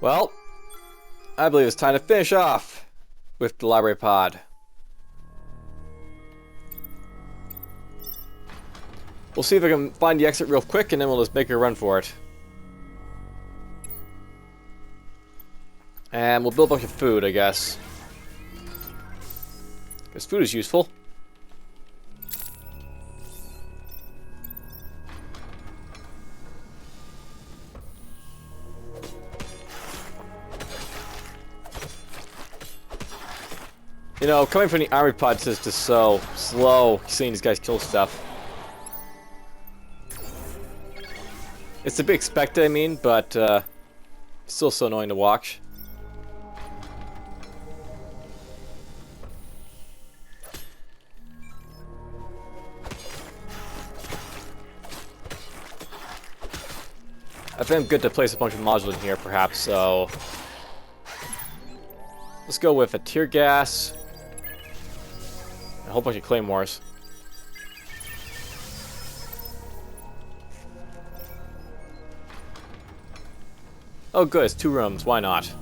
Well, I believe it's time to finish off with the library pod. We'll see if I can find the exit real quick, and then we'll just make a run for it. And we'll build a bunch of food, I guess. Because food is useful. You know, coming from the army pods is just so slow seeing these guys kill stuff. It's to be expected, I mean, but still so annoying to watch. I think I'm good to place a bunch of modules in here, perhaps, so... Let's go with a tear gas. A whole bunch of claymores. Oh good, it's 2 rooms, why not?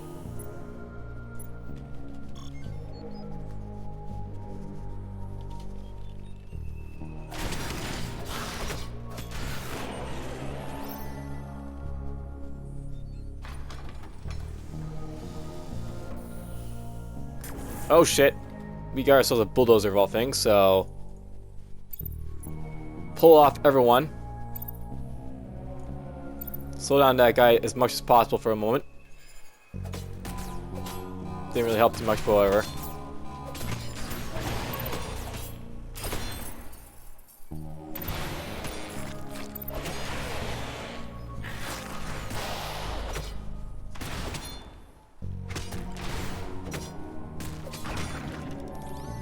Oh shit. We got ourselves a bulldozer of all things, so... Pull off everyone. Slow down that guy as much as possible for a moment. Didn't really help too much, however.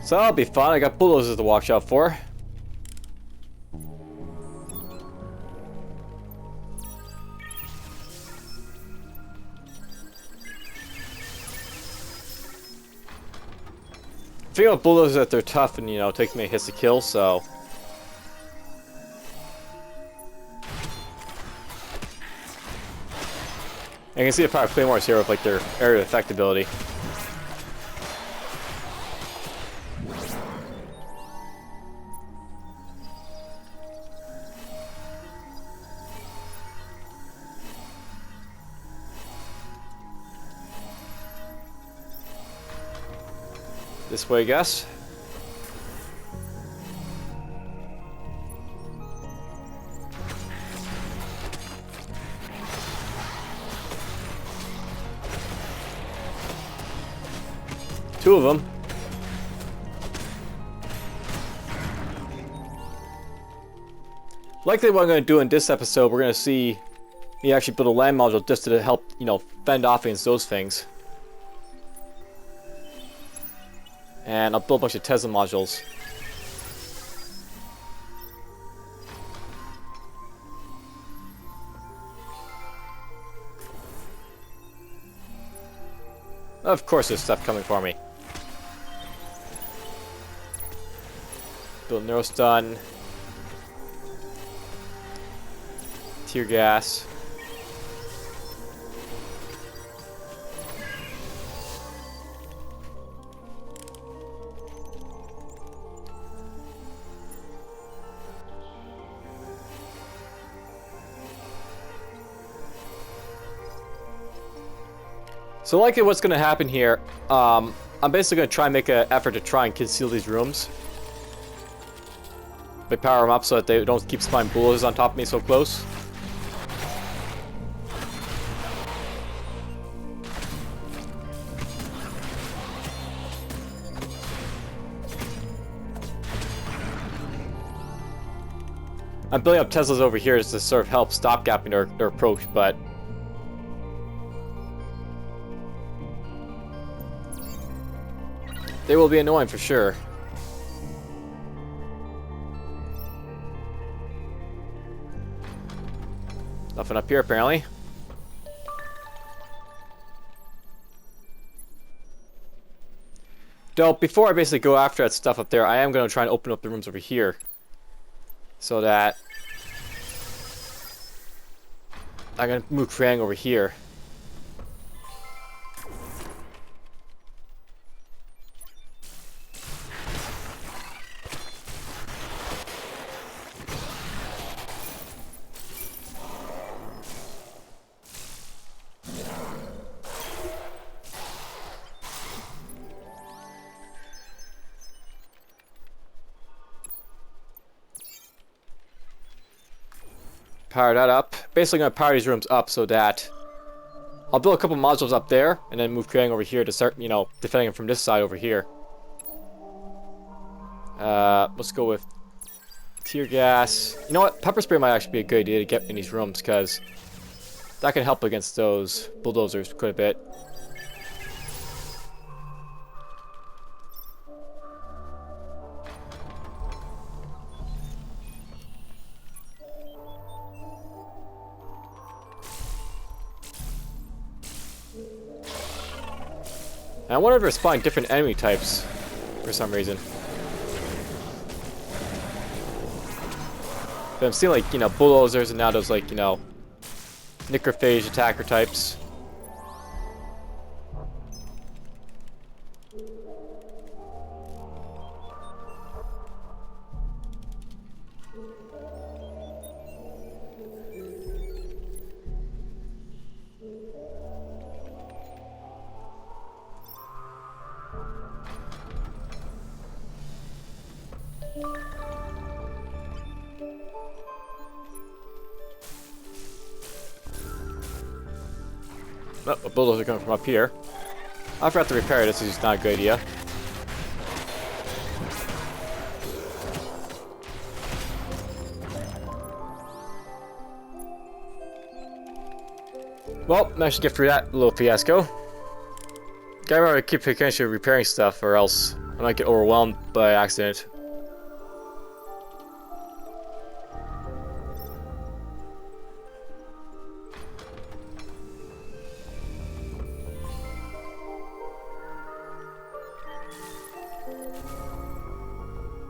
So that'll be fun. I got bulldozers to watch out for. I figure out bulldozers that they're tough and, you know, take many hits to kill, so... I can see the power of claymores here with, like, their area of effect ability. This way, I guess. Two of them. Likely what I'm going to do in this episode, we're going to see me actually build a land module just to help, you know, fend off against those things. And I'll build a bunch of Tesla modules. Of course there's stuff coming for me. Build neurostun. Tear gas. So likely what's going to happen here, I'm basically going to try and make an effort to try and conceal these rooms. By power them up so that they don't keep spawning bulldozers on top of me so close. I'm building up Teslas over here just to sort of help stopgapping their approach, but... they will be annoying for sure. Nothing up here apparently. Though before I basically go after that stuff up there, I am going to try and open up the rooms over here. So that I'm going to move Krang over here. Power that up. Basically going to power these rooms up so that I'll build a couple modules up there and then move Krang over here to start, you know, defending him from this side over here. Let's go with tear gas. You know what? Pepper spray might actually be a good idea to get in these rooms because that can help against those bulldozers quite a bit. And I wonder if they're spawning different enemy types for some reason. But I'm seeing like, you know, bulldozers and now those like, you know, necrophage attacker types. Oh, a bulldozer coming from up here. I forgot to repair this, is not a good idea. Well, managed to get through that little fiasco. Gotta remember to keep potentially repairing stuff or else I might get overwhelmed by accident.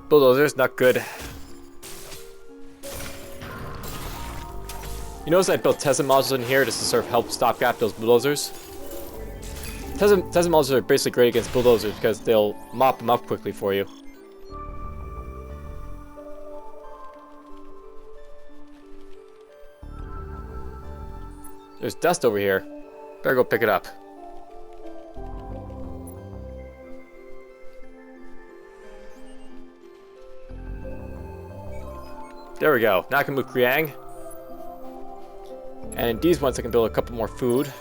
Bulldozers, not good. You notice I built Tesla modules in here just to sort of help stopgap those bulldozers. Tesla modules are basically great against bulldozers because they'll mop them up quickly for you. There's dust over here. Better go pick it up. There we go. Now I can move Kriang. And these ones I can build a couple more food.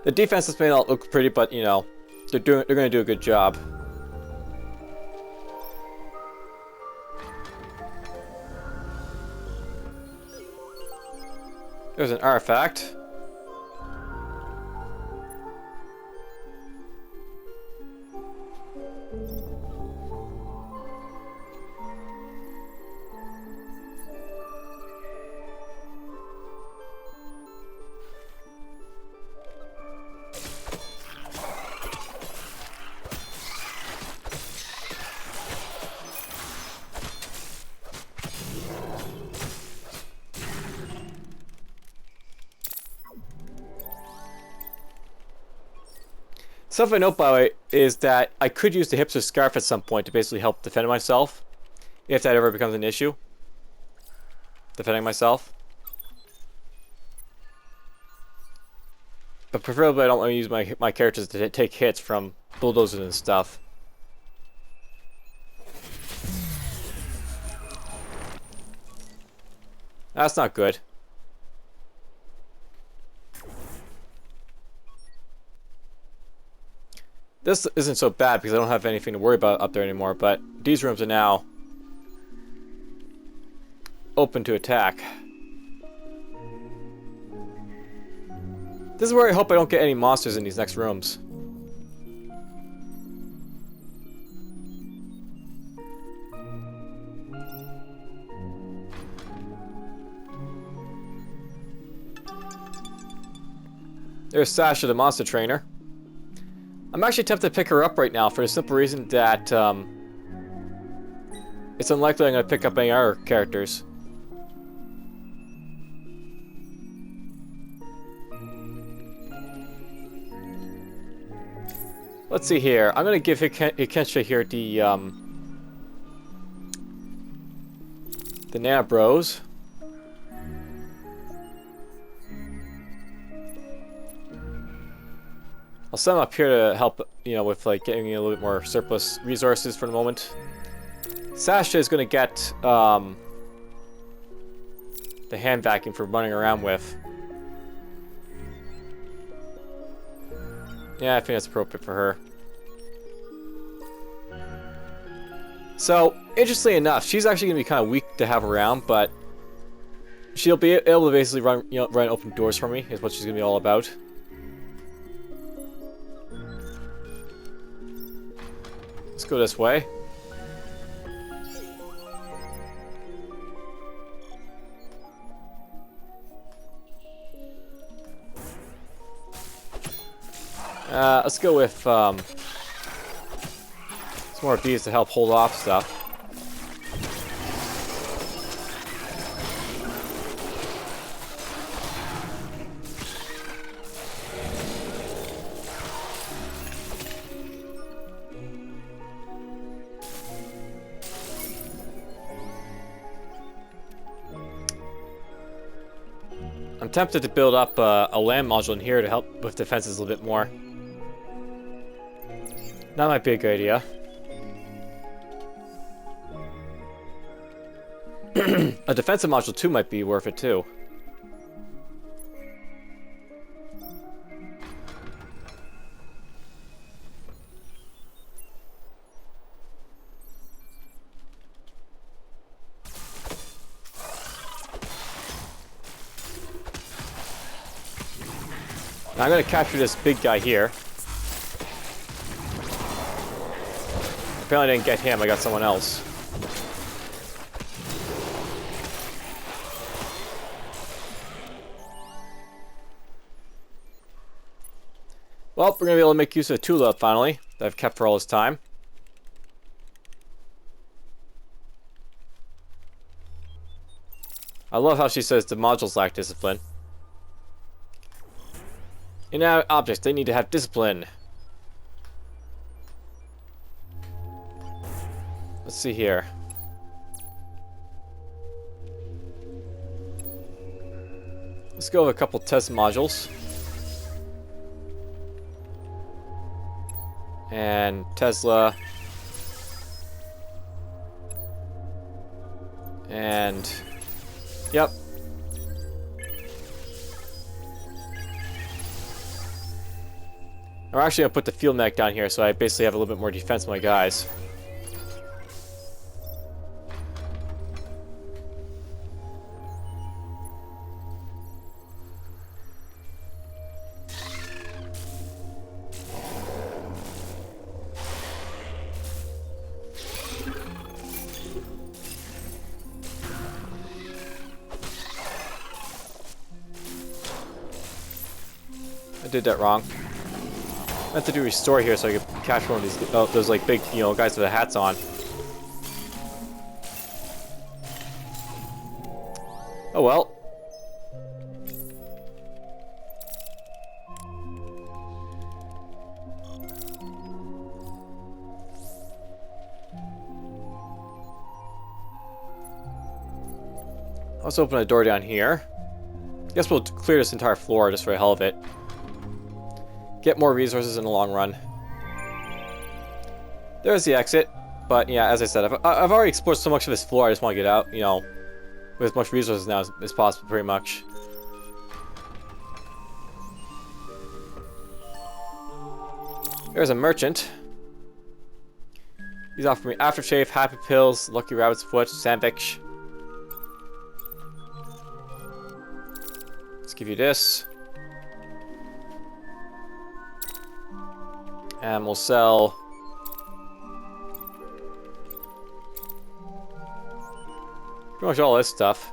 The defenses may not look pretty, but you know, they're going to do a good job. There's an artifact. Stuff I note, by the way, is that I could use the hipster scarf at some point to basically help defend myself, if that ever becomes an issue. Defending myself. But preferably I don't want to use my characters to take hits from bulldozers and stuff. That's not good. This isn't so bad because I don't have anything to worry about up there anymore, but these rooms are now open to attack. This is where I hope I don't get any monsters in these next rooms. There's Sasha, the monster trainer. I'm actually tempted to pick her up right now for the simple reason that it's unlikely I'm going to pick up any other characters. Let's see here. I'm going to give Hikensha here the Nana Bros. I'll send him up here to help, you know, with like getting a little bit more surplus resources for the moment. Sasha is going to get the hand vacuum for running around with. Yeah, I think that's appropriate for her. So, interestingly enough, she's actually going to be kind of weak to have around, but she'll be able to basically run, you know, run open doors for me, is what she's going to be all about. Let's go this way. Let's go with some more bees to help hold off stuff. I'm tempted to build up a land module in here to help with defenses a little bit more. That might be a good idea. A defensive module too might be worth it too. Now I'm going to capture this big guy here. Apparently I didn't get him, I got someone else. Well, we're going to be able to make use of the tulip finally, that I've kept for all this time. I love how she says the modules lack discipline. Inanimate objects, they need to have discipline. Let's see here. Let's go with a couple test modules. And Tesla. And... Yep. I'm actually going to put the field mech down here so I basically have a little bit more defense with my guys. I did that wrong. I have to do restore here so I can catch one of these, those like big, you know, guys with the hats on. Oh well. Let's open a door down here. Guess we'll clear this entire floor just for the hell of it. Get more resources in the long run. There's the exit. But yeah, as I said, I've already explored so much of this floor, I just want to get out, you know, with as much resources now as possible, pretty much. There's a merchant. He's offering me aftershave, happy pills, lucky rabbit's foot, sandwich. Let's give you this. And we'll sell pretty much all this stuff.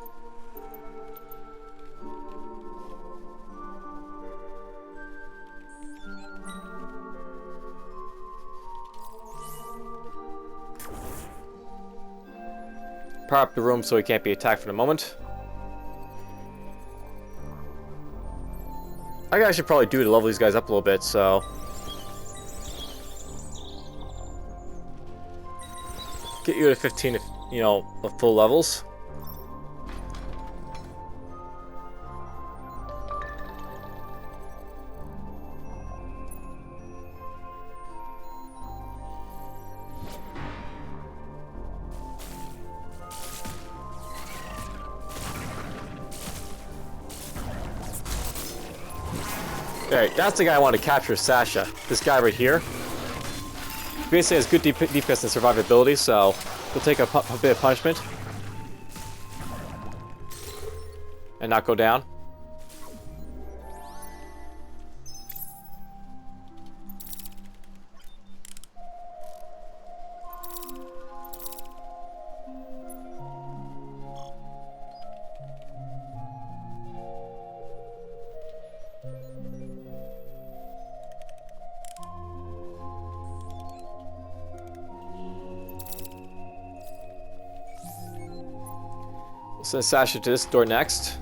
Power up the room so he can't be attacked for the moment. I should probably do to level these guys up a little bit, so... Get you to 15, if, you know, of full levels. Alright, that's the guy I want to capture, Sasha. This guy right here. Basically has good DPS and survivability, so he'll take a bit of punishment. And not go down. We'll send Sasha to this door next.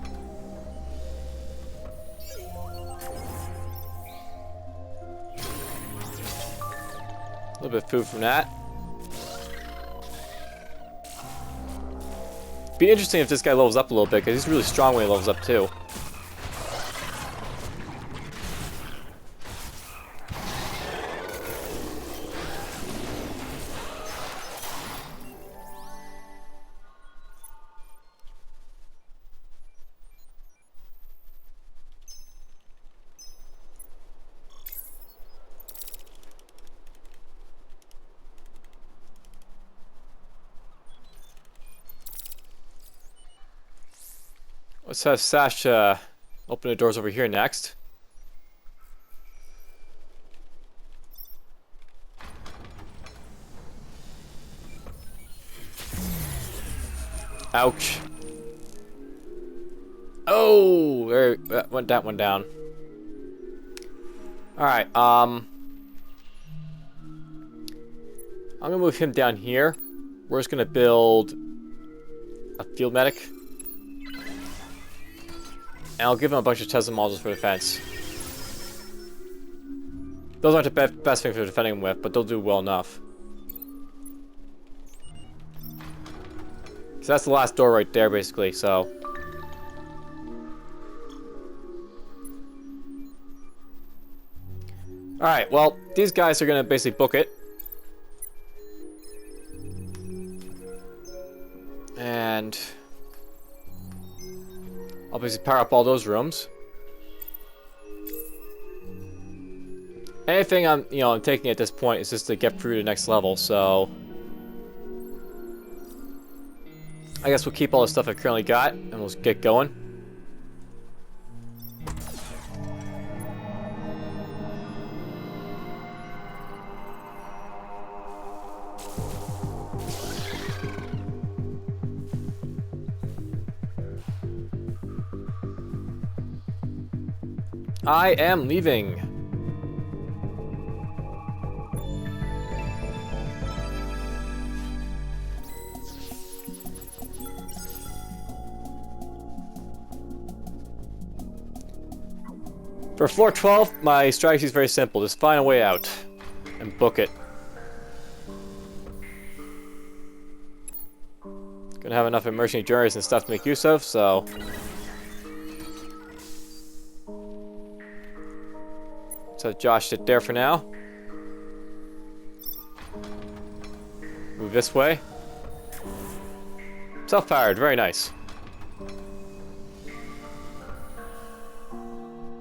A little bit of food from that. Be interesting if this guy levels up a little bit, because he's really strong when he levels up too. Let's have Sasha open the doors over here next. Ouch. Oh, there, that went that one down. Alright, I'm gonna move him down here. We're just gonna build a field medic. And I'll give him a bunch of Tesla modules for defense. Those aren't the best thing for defending him with, but they'll do well enough. So that's the last door right there, basically, so... Alright, well, these guys are gonna basically book it. And... I'll basically power up all those rooms. Anything I'm taking at this point is just to get through to the next level, so... I guess we'll keep all the stuff I currently got, and we'll get going. I am leaving. For floor 12, my strategy is very simple. Just find a way out and book it. Gonna have enough emergency generators and stuff to make use of, so... So Josh sit there for now. Move this way. Self-powered, very nice.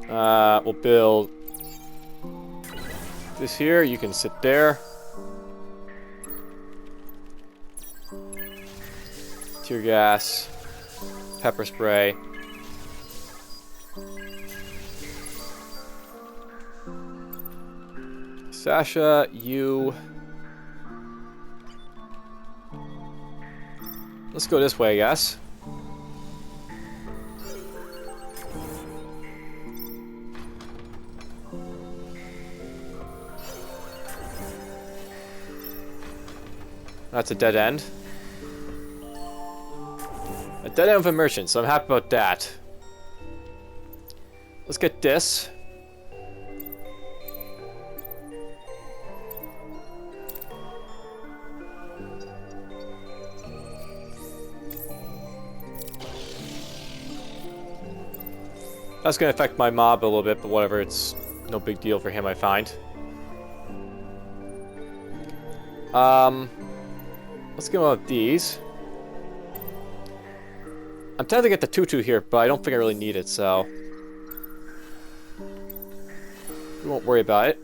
We'll build this here. You can sit there. Tear gas, pepper spray. Sasha, you... Let's go this way, I guess. That's a dead end. A dead end of immersion, so I'm happy about that. Let's get this. That's going to affect my mob a little bit, but whatever, it's no big deal for him, I find. Let's go with these. I'm tempted to get the tutu here, but I don't think I really need it, so... We won't worry about it.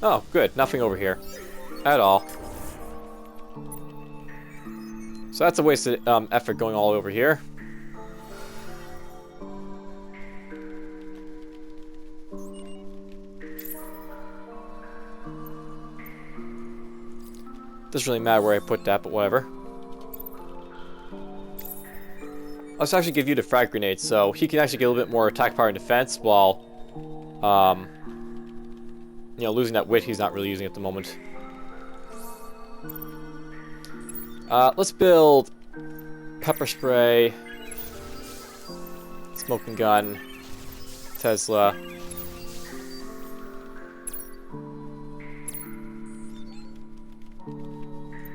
Oh, good. Nothing over here. At all. So that's a wasted effort going all over here. Doesn't really matter where I put that, but whatever. Let's actually give you the frag grenade, so he can actually get a little bit more attack power and defense, while, you know, losing that wit he's not really using at the moment. Let's build pepper spray, smoking gun, Tesla.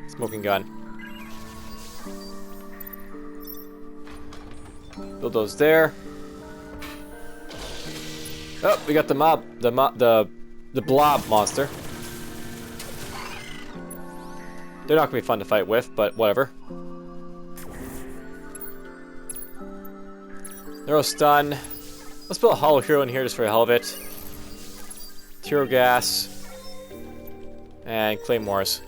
Smoking gun. Build those there. Oh, we got the blob monster. They're not gonna be fun to fight with, but whatever. Neuro stun. Let's build a hollow hero in here just for the hell of it. Hero gas. And claymores.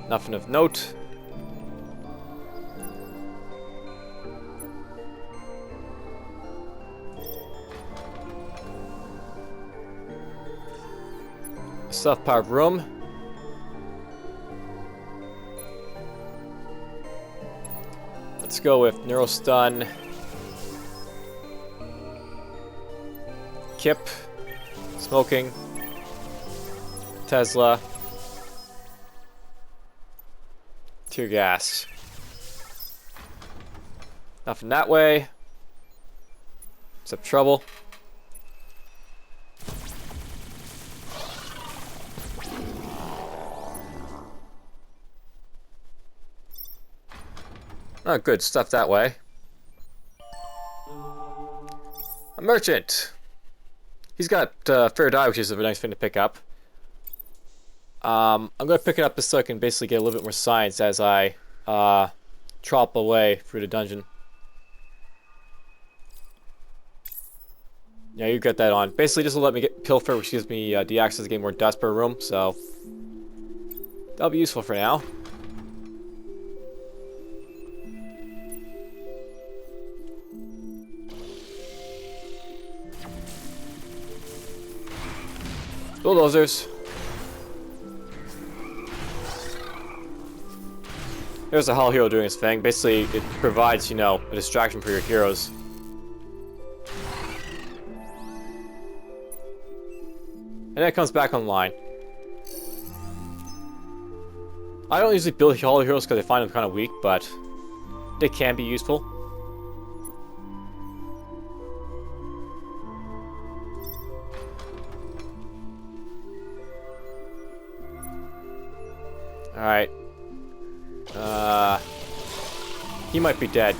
Nothing of note. Self-powered room. Let's go with Neurostun. Kip. Smoking. Tesla. Tear gas. Nothing that way. Except trouble. Oh, good stuff that way. A merchant. He's got fair die, which is a nice thing to pick up. I'm going to pick it up just so I can basically get a little bit more science as I tromp away through the dungeon. Yeah, you get that on. Basically, just to let me get pilfer, which gives me the access to get more dust per room, so that'll be useful for now. Bulldozers. There's a hollow hero doing his thing. Basically, it provides, you know, a distraction for your heroes. And then it comes back online. I don't usually build hollow heroes because I find them kind of weak, but they can be useful. Alright. He might be dead.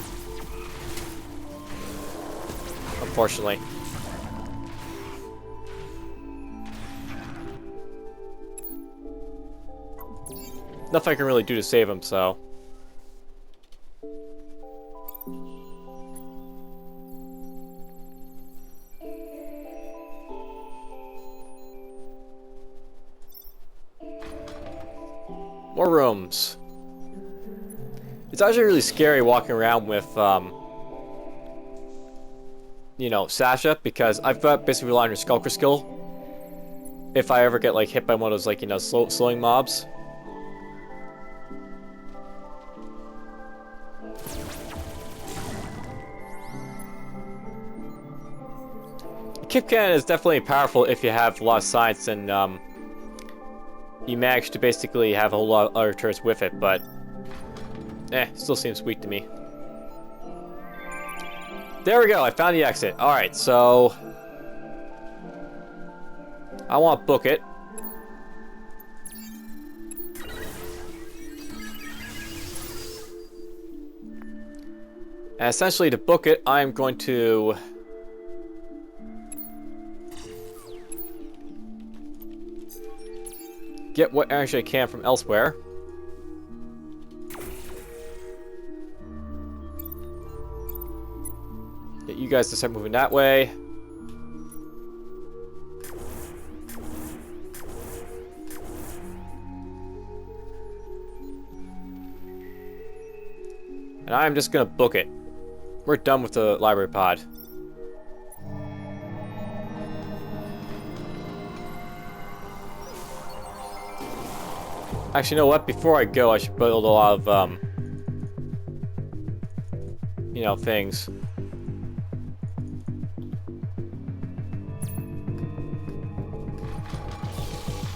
Unfortunately. Nothing I can really do to save him, so. More rooms. It's actually really scary walking around with, you know, Sasha, because I've got basically rely on her Skulker skill. If I ever get, like, hit by one of those, like, you know, slowing mobs. Kip cannon is definitely powerful if you have a lot of science and, you manage to basically have a whole lot of other turrets with it, but still seems weak to me. There we go, I found the exit. Alright, so I want to book it. And essentially to book it, I'm going to get what energy I can from elsewhere. Get you guys to start moving that way. And I'm just gonna book it. We're done with the library pod. Actually, you know what? Before I go, I should build a lot of, you know, things.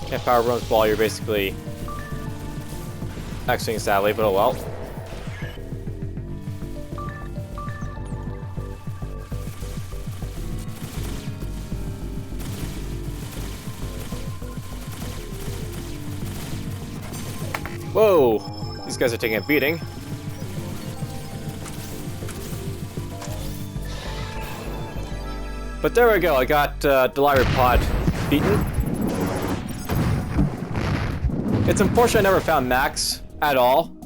Can't power rooms while you're basically exiting, sadly, but oh well. Whoa! These guys are taking a beating. But there we go, I got the library pod beaten. It's unfortunate I never found Max at all.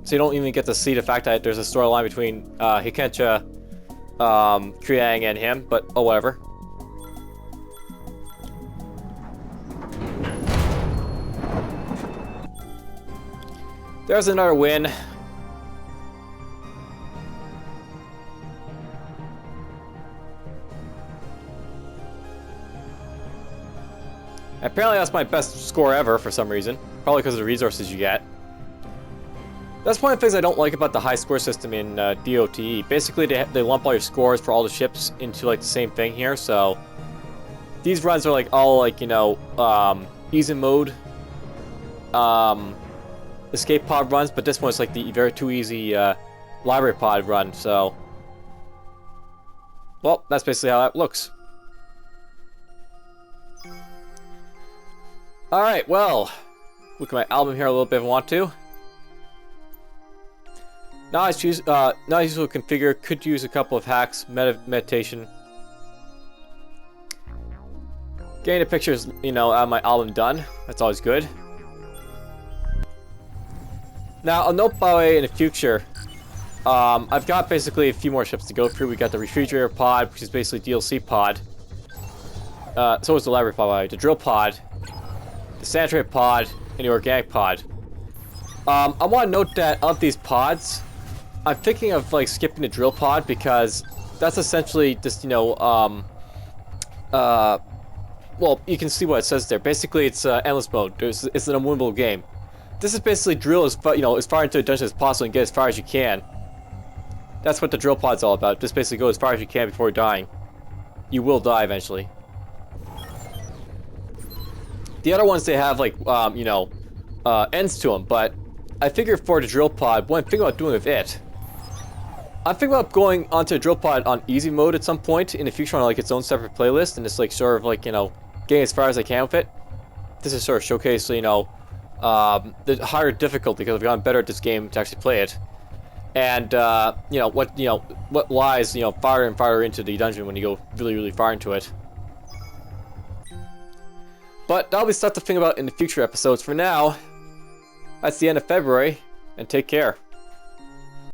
So you don't even get to see the fact that there's a storyline between Hikencha, Kriang, and him, but oh whatever. There's another win. Apparently that's my best score ever for some reason. Probably because of the resources you get. That's one of the things I don't like about the high score system in DOTE. Basically they lump all your scores for all the ships into like the same thing here, so... These runs are like all like, you know, easy mode. Escape pod runs, but this one's like the very too easy library pod run, so... Well, that's basically how that looks. Alright, well, look at my album here a little bit if I want to. Now I choose, now I usually configure, could use a couple of hacks, meditation. Getting the pictures, you know, out of my album done, that's always good. Now, I'll note by the way in the future, I've got basically a few more ships to go through. We got the refrigerator pod, which is basically DLC pod. So is the library pod, by the way. The drill pod, the sanitary pod, and the organic pod. I want to note that of these pods, I'm thinking of like skipping the drill pod because that's essentially just, you know, well, you can see what it says there. Basically, it's endless mode. It's an unwinnable game. This is basically drill as far, you know, as far into a dungeon as possible and get as far as you can. That's what the drill pod's all about. Just basically go as far as you can before dying. You will die eventually. The other ones, they have like, you know, ends to them. But I figure for the drill pod, what I'm thinking about doing with it, I'm thinking about going onto the drill pod on easy mode at some point in the future on like its own separate playlist and just like sort of like, you know, getting as far as I can with it. This is sort of showcase, you know, the higher difficulty because I've gotten better at this game to actually play it, and you know what lies, you know, farther and farther into the dungeon when you go really far into it. But that'll be stuff to think about in the future episodes. For now, that's the end of February, and take care.